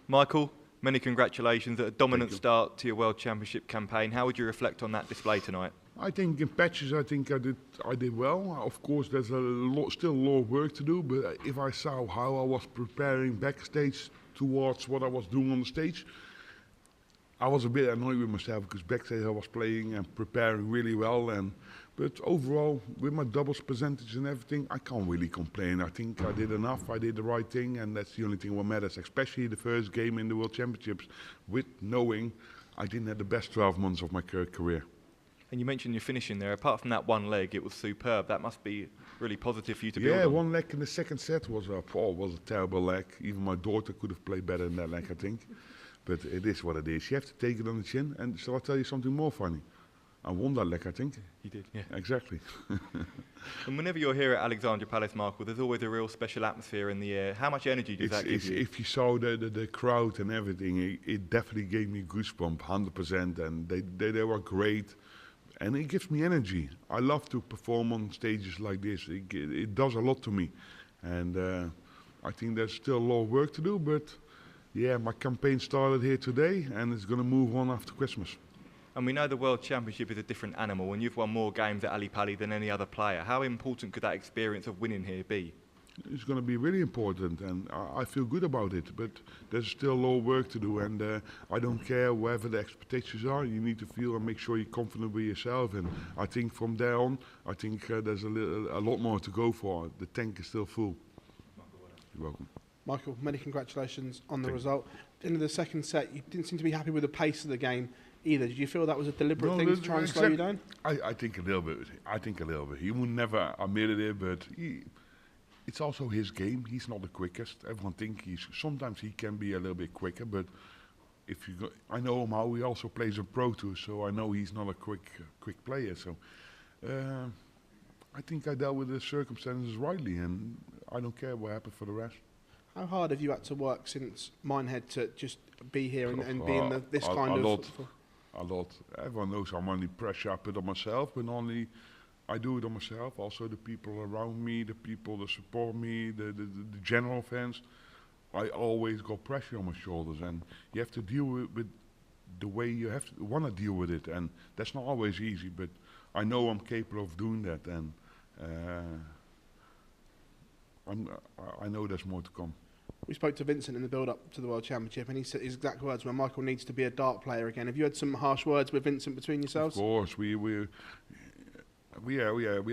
Michael, many congratulations at a dominant start to your World Championship campaign. How would you reflect on that display tonight? I think in patches, I did well. Of course, there's still a lot of work to do. But if I saw how I was preparing backstage towards what I was doing on the stage, I was a bit annoyed with myself because backstage I was playing and preparing really well. But overall, with my doubles percentage and everything, I can't really complain. I think I did enough. I did the right thing, and that's the only thing what matters. Especially the first game in the World Championships, with knowing I didn't have the best 12 months of my career. And you mentioned your finishing there. Apart from that one leg, it was superb. That must be really positive for you to build on. Yeah, one leg in the second set was a terrible leg. Even my daughter could have played better than that leg, I think. But it is what it is. You have to take it on the chin. And shall I tell you something more funny? I won that leg, I think. You did, yeah. Exactly. And whenever you're here at Alexandra Palace, Michael, there's always a real special atmosphere in the air. How much energy does that give you? If you saw the crowd and everything, it definitely gave me goosebumps, 100%. And they were great. And it gives me energy. I love to perform on stages like this. It does a lot to me. And I think there's still a lot of work to do. But yeah, my campaign started here today and it's going to move on after Christmas. And we know the World Championship is a different animal, and you've won more games at Ali Pali than any other player. How important could that experience of winning here be? It's going to be really important, and I feel good about it. But there's still a lot of work to do, and I don't care wherever the expectations are. You need to feel and make sure you're confident with yourself. And I think from there on, I think there's a lot more to go for. The tank is still full. You're welcome. Michael, many congratulations on the result. At the end of the second set, you didn't seem to be happy with the pace of the game either. Did you feel that was a deliberate thing to try and slow you down? I think a little bit. He would nenever admit it, but it's also his game. He's not the quickest. Everyone thinks sometimes he can be a little bit quicker, but I know him how he also plays a Pro Tour, so I know he's not a quick player. So I think I dealt with the circumstances rightly, and I don't care what happened for the rest. How hard have you had to work since Minehead to just be here and be in this kind of... A lot. Everyone knows how much pressure I put on myself, but only I do it on myself. Also the people around me, the people that support me, the general fans. I always got pressure on my shoulders, and you have to deal with the way you want to deal with it, and that's not always easy. But I know I'm capable of doing that, and I know there's more to come. We spoke to Vincent in the build-up to the World Championship, and he said his exact words were, Michael needs to be a dart player again. Have you had some harsh words with Vincent between yourselves? Of course, we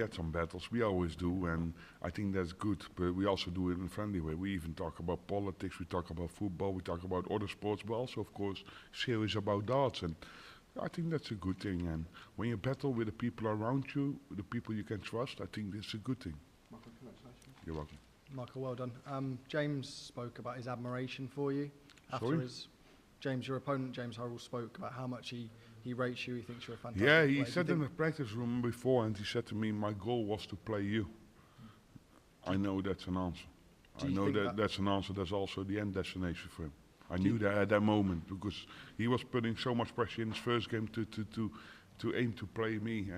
had some battles. We always do, and I think that's good. But we also do it in a friendly way. We even talk about politics, we talk about football, we talk about other sports, but also, of course, serious about darts. And I think that's a good thing. And when you battle with the people around you, the people you can trust, I think that's a good thing. Michael, congratulations. You're welcome. Michael, well done. James spoke about his admiration for you. James, your opponent, James Hurrell, spoke about how much he rates you. He thinks you're a fantastic player. Yeah, he said in the practice room before, and he said to me, my goal was to play you. I know that's an answer. I know that's an answer. That's also the end destination for him. I knew that at that moment, because he was putting so much pressure in his first game to aim to play me.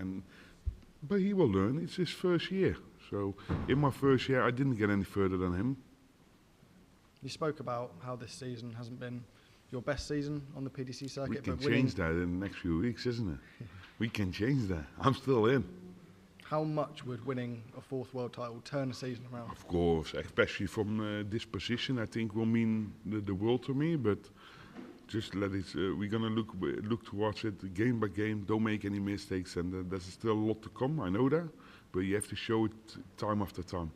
But he will learn. It's his first year. So in my first year, I didn't get any further than him. You spoke about how this season hasn't been your best season on the PDC circuit. We can change that in the next few weeks, isn't it? We can change that. I'm still in. How much would winning a fourth world title turn a season around? Of course, especially from this position, I think will mean the world to me. But just let it. We're gonna look towards it game by game. Don't make any mistakes, and there's still a lot to come. I know that, but you have to show it time after time.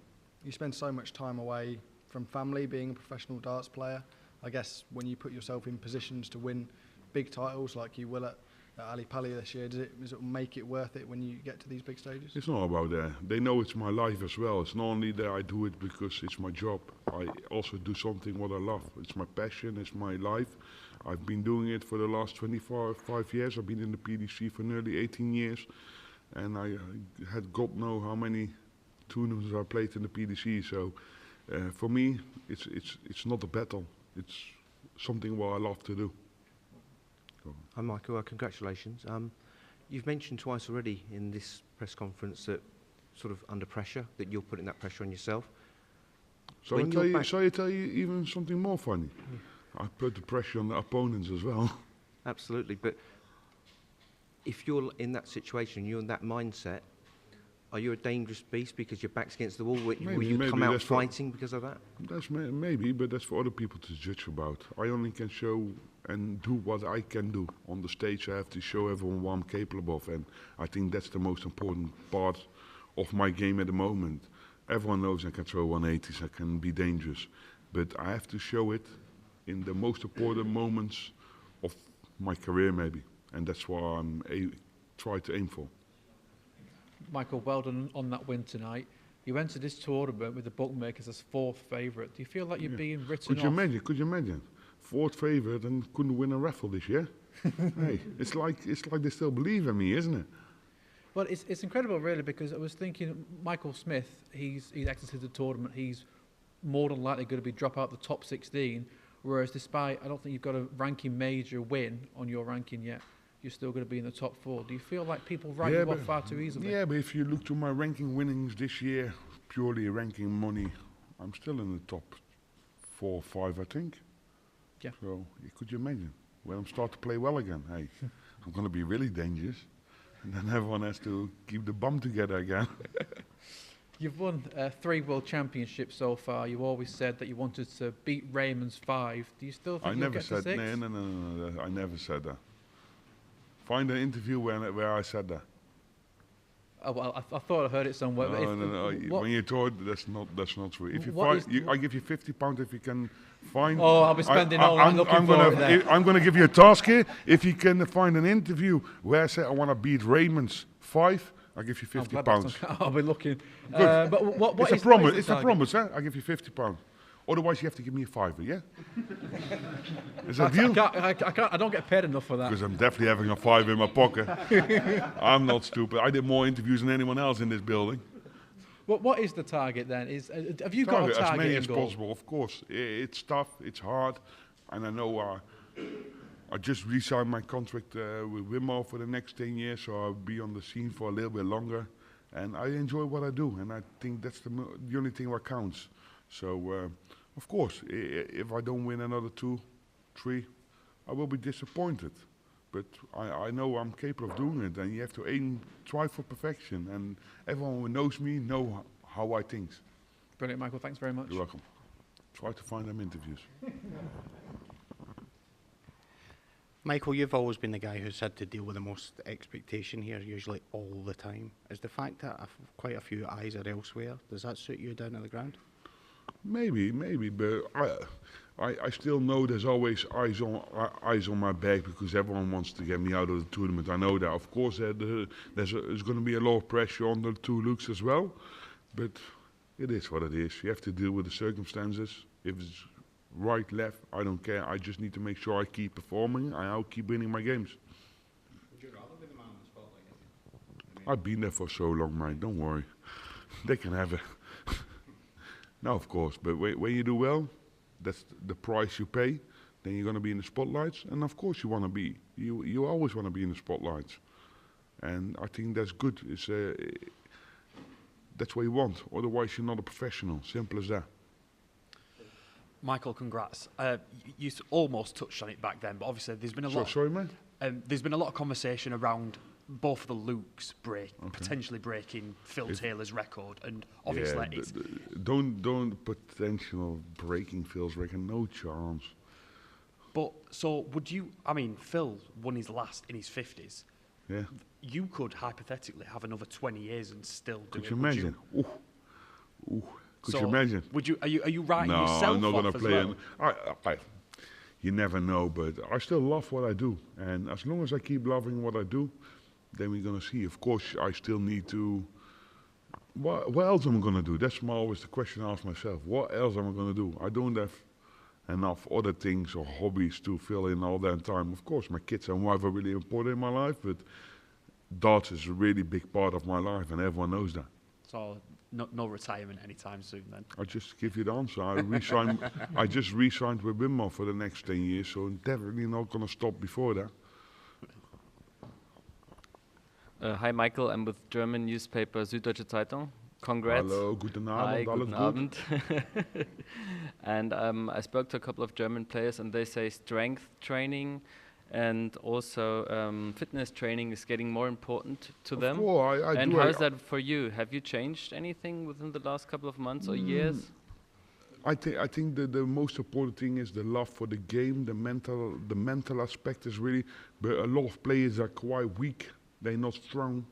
You spend so much time away from family, being a professional darts player. I guess when you put yourself in positions to win big titles like you will at Ali Pali this year, does it make it worth it when you get to these big stages? It's not about that. They know it's my life as well. It's not only that I do it because it's my job. I also do something what I love. It's my passion, it's my life. I've been doing it for the last 25 years. I've been in the PDC for nearly 18 years. And I had God know how many tournaments I played in the PDC. So for me, it's not a battle. It's something what I love to do. Hi Michael, congratulations. You've mentioned twice already in this press conference that sort of under pressure, that you're putting that pressure on yourself. So I tell you even something more funny. I put the pressure on the opponents as well. Absolutely, but if you're in that situation, you're in that mindset, are you a dangerous beast because your back's against the wall? Will you come out fighting because of that? That's maybe, but that's for other people to judge about. I only can show and do what I can do. On the stage I have to show everyone what I'm capable of, and I think that's the most important part of my game at the moment. Everyone knows I can throw 180s, I can be dangerous, but I have to show it in the most important moments of my career maybe, and that's what I'm try to aim for. Michael, well done on that win tonight. You entered this tournament with the bookmakers as 4th favourite. Do you feel like you're being written off? Could you imagine? 4th favourite and couldn't win a raffle this year? Hey, it's like they still believe in me, isn't it? Well, it's incredible, really, because I was thinking Michael Smith, he's exited the tournament. He's more than likely going to be drop out the top 16, whereas despite, I don't think you've got a ranking major win on your ranking yet, you're still going to be in the top 4. Do you feel like people write you off far too easily? Yeah, but if you look to my ranking winnings this year, purely ranking money, I'm still in the top 4 or 5, I think. Yeah. So, could you imagine? When I'm start to play well again, hey, I'm going to be really dangerous. And then everyone has to keep the bum together again. You've won 3 World Championships so far. You always said that you wanted to beat Raymond's 5. Do you still think you'll get to 6? No, I never said that. Find an interview where I said that. Oh, well, I thought I heard it somewhere. No. When you told, that's not true. If you I give you £50 if you can find. Oh, I'll be spending all night looking for it there. I'm going to give you a task here. If you can find an interview where I say I want to beat Raymond's 5, I'll give you £50. I'll be looking. Good. But what it's is a promise. the It's a promise, huh? I'll give you £50. Otherwise, you have to give me a £5, yeah? Is that a deal? I don't get paid enough for that. Because I'm definitely having a £5 in my pocket. I'm not stupid. I did more interviews than anyone else in this building. What is the target then? Have you got a target? As many as possible, of course. It's tough, it's hard, and I know I just re-signed my contract with Wimmo for the next 10 years, so I'll be on the scene for a little bit longer. And I enjoy what I do, and I think that's the only thing that counts. So, of course, if I don't win another 2, 3, I will be disappointed. But I know I'm capable of doing it, and you have to try for perfection. And everyone who knows me knows how I think. Brilliant, Michael. Thanks very much. You're welcome. Try to find them interviews. Michael, you've always been the guy who's had to deal with the most expectation here, usually all the time. Is the fact that quite a few eyes are elsewhere, does that suit you down on the ground? Maybe, but I still know there's always eyes on my back because everyone wants to get me out of the tournament. I know that. Of course, there's going to be a lot of pressure on the 2 looks as well, but it is what it is. You have to deal with the circumstances. If it's right, left, I don't care. I just need to make sure I keep performing and I'll keep winning my games. Would you rather be the man on the spotlight? I've been there for so long, mate. Don't worry. They can have it. No, of course, but when you do well, that's the price you pay. Then you're going to be in the spotlights, and of course you want to be. You always want to be in the spotlights, and I think that's good. That's what you want. Otherwise, you're not a professional. Simple as that. Michael, congrats. You almost touched on it back then, but obviously there's been a lot. Sorry, man. There's been a lot of conversation around both of the Lukes potentially breaking Phil Taylor's record, and obviously it's don't potential breaking Phil's record, no chance. But so would you? I mean, Phil won his last in his 50s. Yeah. You could hypothetically have another 20 years and still do it. Could you imagine? Could you imagine? Would you? Are you writing no, yourself I'm not off going to play. Well? You never know, but I still love what I do, and as long as I keep loving what I do, then we're going to see. Of course, I still need to. What else am I going to do? That's always the question I ask myself. What else am I going to do? I don't have enough other things or hobbies to fill in all that time. Of course, my kids and wife are really important in my life, but darts is a really big part of my life, and everyone knows that. So no retirement anytime soon, then. I just give you the answer. I just re-signed with Wimmo for the next 10 years, so I'm definitely not going to stop before that. Hi Michael, I'm with German newspaper Süddeutsche Zeitung. congrats. Hello, guten Hi, Abend, guten alles gut? Abend. And I spoke to a couple of German players, and they say strength training and also fitness training is getting more important to them. Of course, I and do. how is that for you? Have you changed anything within the last couple of months or years? I think the most important thing is the love for the game, the mental aspect is really, but a lot of players are quite weak, they're not strong,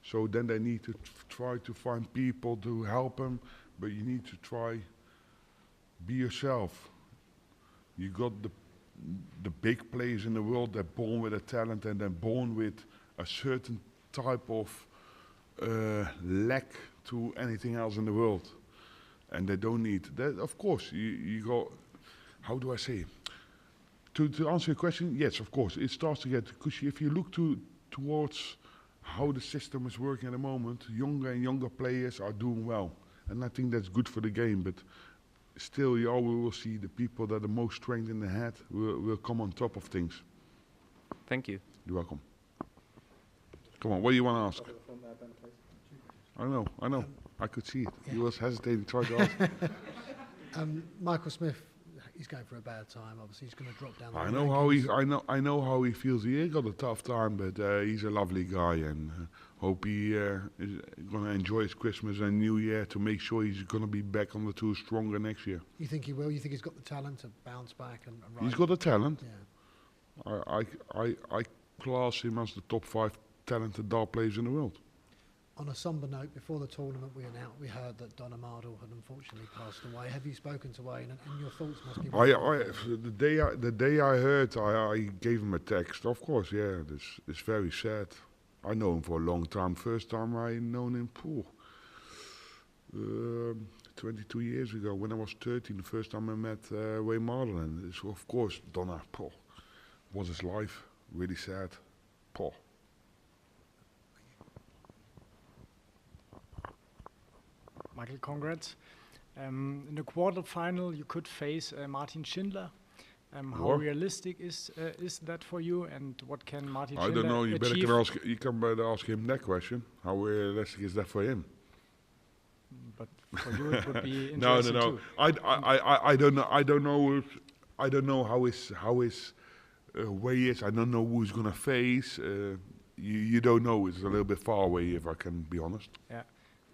so then they need to try to find people to help them, but you need to try, be yourself. You got the big players in the world, they're born with a talent and they're born with a certain type of lack to anything else in the world. And they don't need that. Of course, you go. How do I say? To answer your question, yes, of course, it starts to get. Because if you look towards how the system is working at the moment, younger and younger players are doing well, and I think that's good for the game. But still, you always will see the people that are the most strength in the head will come on top of things. Thank you. You're welcome. Come on, what do you want to ask? I know. I could see it. Yeah. He was hesitating, trying to ask. Michael Smith, he's going for a bad time. Obviously, he's going to drop down. I know how he feels. He got a tough time, but he's a lovely guy, and hope he is going to enjoy his Christmas and New Year to make sure he's going to be back on the tour stronger next year. You think he will? You think he's got the talent to bounce back and rise? He's got the talent. Yeah. I class him as the top 5 talented dart players in the world. On a somber note, before the tournament we heard that Donna Mardle had unfortunately passed away. Have you spoken to Wayne, and your thoughts must be... The day I heard, I gave him a text. Of course, yeah, it's very sad. I know him for a long time. First time I known him, 22 years ago, when I was 13, the first time I met Wayne Mardle. And it's, of course, Donna, was his life, really sad. Michael, congrats. In the quarterfinal, you could face Martin Schindler. How realistic is that for you, and what can Martin Schindler I don't know. achieve? You can better ask him that question. How realistic is that for him? But for you, it would be interesting No. too. I don't know. I don't know how his way is. I don't know who he's gonna face. You don't know. It's a little bit far away, if I can be honest. Yeah.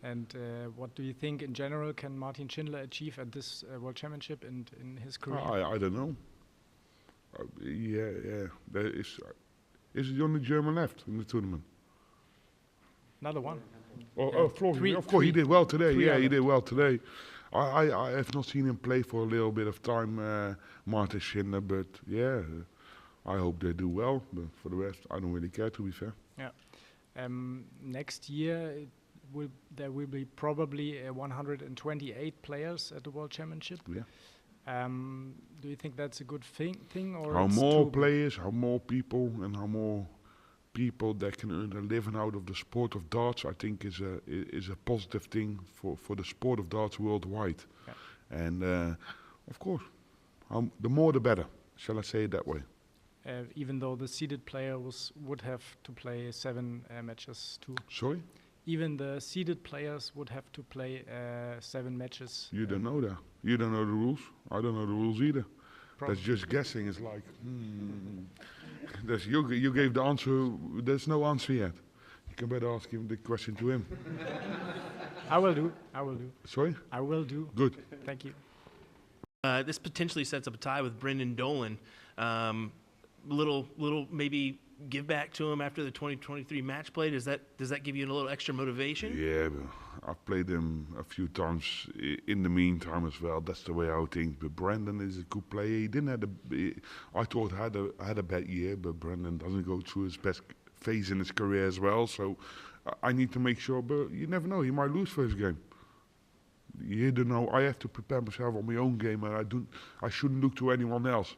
And what do you think in general can Martin Schindler achieve at this World Championship and in his career? I don't know. There is the only German left in the tournament. Another one. Florian, of course, he did well today. He did well today. I have not seen him play for a little bit of time, Martin Schindler, but yeah, I hope they do well. But for the rest, I don't really care, to be fair. Yeah. Next year, there will be probably 128 players at the World Championship. Yeah. Do you think that's a good thing, or how more players, how more people, and how more people that can earn a living out of the sport of darts, I think is a positive thing for the sport of darts worldwide. Yeah. And of course, the more the better. Shall I say it that way? Even though the seeded player would have to play 7 matches too. Sorry? Even the seeded players would have to play 7 matches. You don't know that. You don't know the rules. I don't know the rules either. That's just guessing. It's like, you gave the answer. There's no answer yet. You can better ask him the question to him. I will do. Sorry? I will do. Good. Thank you. This potentially sets up a tie with Brendan Dolan. Little maybe give back to him after the 2023 match play. Does that give you a little extra motivation? Yeah, but I've played him a few times in the meantime as well. That's the way I think. But Brendan is a good player. He didn't have I thought had a bad year, but Brendan doesn't go through his best phase in his career as well. So I need to make sure. But you never know. He might lose first game. You don't know. I have to prepare myself on my own game, and I shouldn't look to anyone else.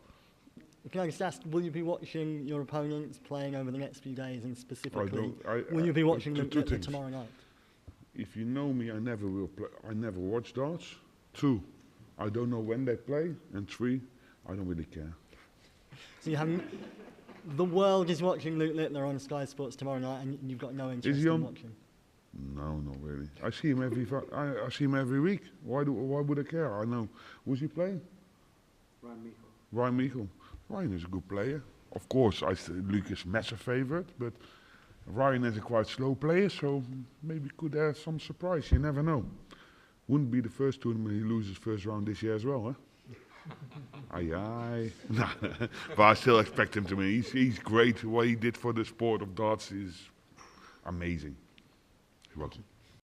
Can I just ask, will you be watching your opponents playing over the next few days, and specifically, will you be watching them tomorrow night? If you know me, I never will play. I never watch darts. 2, I don't know when they play, and 3, I don't really care. So you haven't. The world is watching Luke Littler on Sky Sports tomorrow night, and you've got no interest in watching. No, not really. I see him I see him every week. Why would I care? I know. Who's he playing? Ryan Meikle. Ryan is a good player. Of course, Luke is massive favourite, but Ryan is a quite slow player, so maybe could have some surprise. You never know. Wouldn't be the first tournament he loses first round this year as well, huh? Aye. Nah, but I still expect him to win. He's great. What he did for the sport of darts is amazing. You're welcome.